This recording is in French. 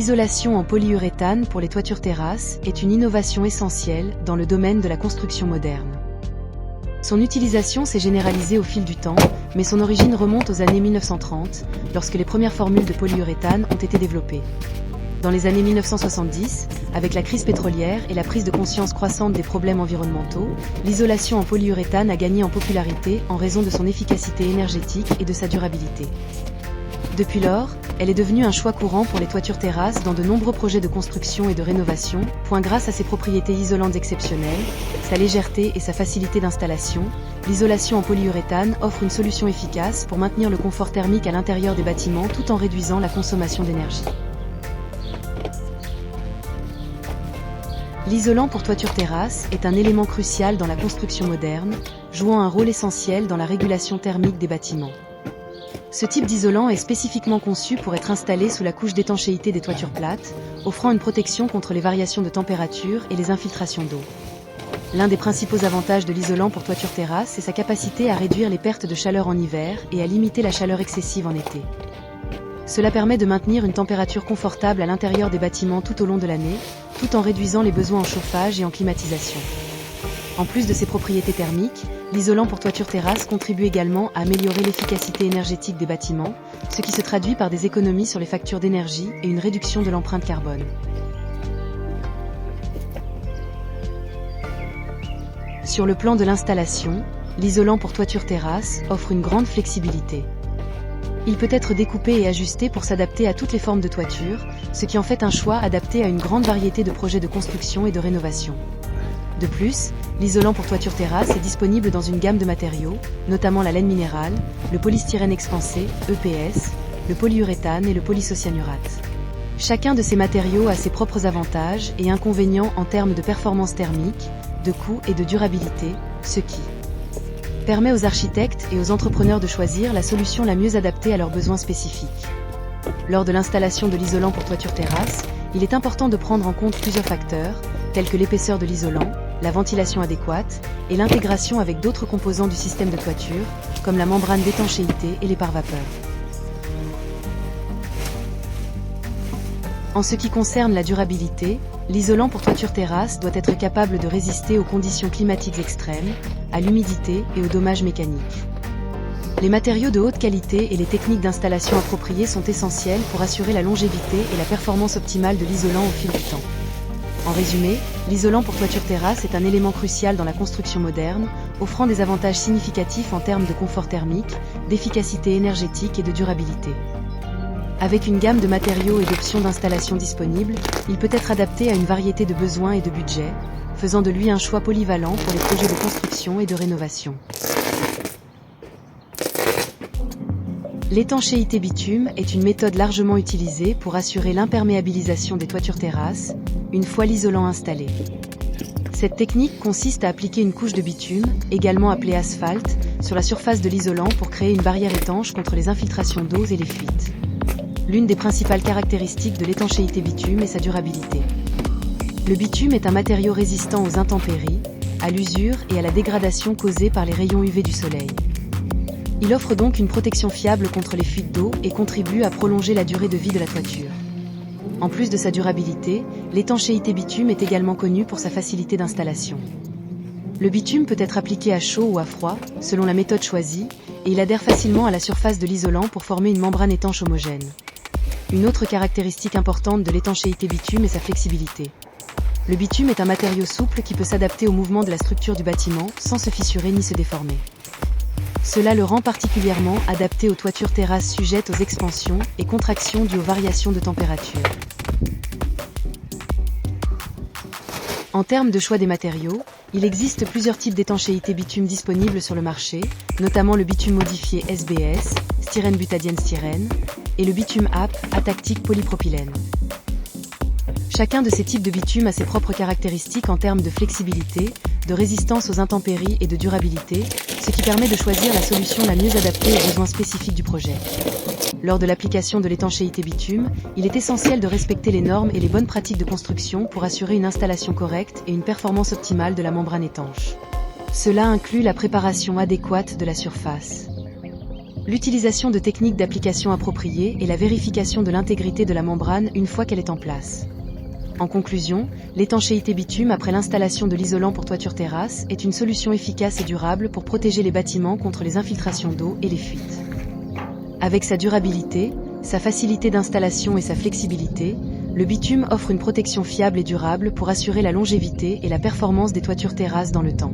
L'isolation en polyuréthane pour les toitures terrasses est une innovation essentielle dans le domaine de la construction moderne. Son utilisation s'est généralisée au fil du temps, mais son origine remonte aux années 1930, lorsque les premières formules de polyuréthane ont été développées. Dans les années 1970, avec la crise pétrolière et la prise de conscience croissante des problèmes environnementaux, l'isolation en polyuréthane a gagné en popularité en raison de son efficacité énergétique et de sa durabilité. Depuis lors, elle est devenue un choix courant pour les toitures terrasses dans de nombreux projets de construction et de rénovation, grâce à ses propriétés isolantes exceptionnelles, sa légèreté et sa facilité d'installation. L'isolation en polyuréthane offre une solution efficace pour maintenir le confort thermique à l'intérieur des bâtiments tout en réduisant la consommation d'énergie. L'isolant pour toiture terrasse est un élément crucial dans la construction moderne, jouant un rôle essentiel dans la régulation thermique des bâtiments. Ce type d'isolant est spécifiquement conçu pour être installé sous la couche d'étanchéité des toitures plates, offrant une protection contre les variations de température et les infiltrations d'eau. L'un des principaux avantages de l'isolant pour toiture terrasse est sa capacité à réduire les pertes de chaleur en hiver et à limiter la chaleur excessive en été. Cela permet de maintenir une température confortable à l'intérieur des bâtiments tout au long de l'année, tout en réduisant les besoins en chauffage et en climatisation. En plus de ses propriétés thermiques, l'isolant pour toiture terrasse contribue également à améliorer l'efficacité énergétique des bâtiments, ce qui se traduit par des économies sur les factures d'énergie et une réduction de l'empreinte carbone. Sur le plan de l'installation, l'isolant pour toiture terrasse offre une grande flexibilité. Il peut être découpé et ajusté pour s'adapter à toutes les formes de toiture, ce qui en fait un choix adapté à une grande variété de projets de construction et de rénovation. De plus, l'isolant pour toiture terrasse est disponible dans une gamme de matériaux, notamment la laine minérale, le polystyrène expansé, EPS, le polyuréthane et le polysocyanurate. Chacun de ces matériaux a ses propres avantages et inconvénients en termes de performance thermique, de coût et de durabilité, ce qui permet aux architectes et aux entrepreneurs de choisir la solution la mieux adaptée à leurs besoins spécifiques. Lors de l'installation de l'isolant pour toiture terrasse, il est important de prendre en compte plusieurs facteurs, tels que l'épaisseur de l'isolant, la ventilation adéquate et l'intégration avec d'autres composants du système de toiture, comme la membrane d'étanchéité et les pare-vapeurs. En ce qui concerne la durabilité, l'isolant pour toiture terrasse doit être capable de résister aux conditions climatiques extrêmes, à l'humidité et aux dommages mécaniques. Les matériaux de haute qualité et les techniques d'installation appropriées sont essentiels pour assurer la longévité et la performance optimale de l'isolant au fil du temps. En résumé, l'isolant pour toiture terrasse est un élément crucial dans la construction moderne, offrant des avantages significatifs en termes de confort thermique, d'efficacité énergétique et de durabilité. Avec une gamme de matériaux et d'options d'installation disponibles, il peut être adapté à une variété de besoins et de budgets, faisant de lui un choix polyvalent pour les projets de construction et de rénovation. L'étanchéité bitume est une méthode largement utilisée pour assurer l'imperméabilisation des toitures terrasses, une fois l'isolant installé. Cette technique consiste à appliquer une couche de bitume, également appelée asphalte, sur la surface de l'isolant pour créer une barrière étanche contre les infiltrations d'eau et les fuites. L'une des principales caractéristiques de l'étanchéité bitume est sa durabilité. Le bitume est un matériau résistant aux intempéries, à l'usure et à la dégradation causée par les rayons UV du soleil. Il offre donc une protection fiable contre les fuites d'eau et contribue à prolonger la durée de vie de la toiture. En plus de sa durabilité, l'étanchéité bitume est également connue pour sa facilité d'installation. Le bitume peut être appliqué à chaud ou à froid, selon la méthode choisie, et il adhère facilement à la surface de l'isolant pour former une membrane étanche homogène. Une autre caractéristique importante de l'étanchéité bitume est sa flexibilité. Le bitume est un matériau souple qui peut s'adapter au mouvement de la structure du bâtiment sans se fissurer ni se déformer. Cela le rend particulièrement adapté aux toitures terrasses sujettes aux expansions et contractions dues aux variations de température. En termes de choix des matériaux, il existe plusieurs types d'étanchéité bitume disponibles sur le marché, notamment le bitume modifié SBS, styrène butadiène styrène, et le bitume AP, atactique polypropylène. Chacun de ces types de bitume a ses propres caractéristiques en termes de flexibilité, de résistance aux intempéries et de durabilité, ce qui permet de choisir la solution la mieux adaptée aux besoins spécifiques du projet. Lors de l'application de l'étanchéité bitume, il est essentiel de respecter les normes et les bonnes pratiques de construction pour assurer une installation correcte et une performance optimale de la membrane étanche. Cela inclut la préparation adéquate de la surface. l'utilisation de techniques d'application appropriées et la vérification de l'intégrité de la membrane une fois qu'elle est en place. En conclusion, l'étanchéité bitume après l'installation de l'isolant pour toiture terrasse est une solution efficace et durable pour protéger les bâtiments contre les infiltrations d'eau et les fuites. Avec sa durabilité, sa facilité d'installation et sa flexibilité, le bitume offre une protection fiable et durable pour assurer la longévité et la performance des toitures terrasses dans le temps.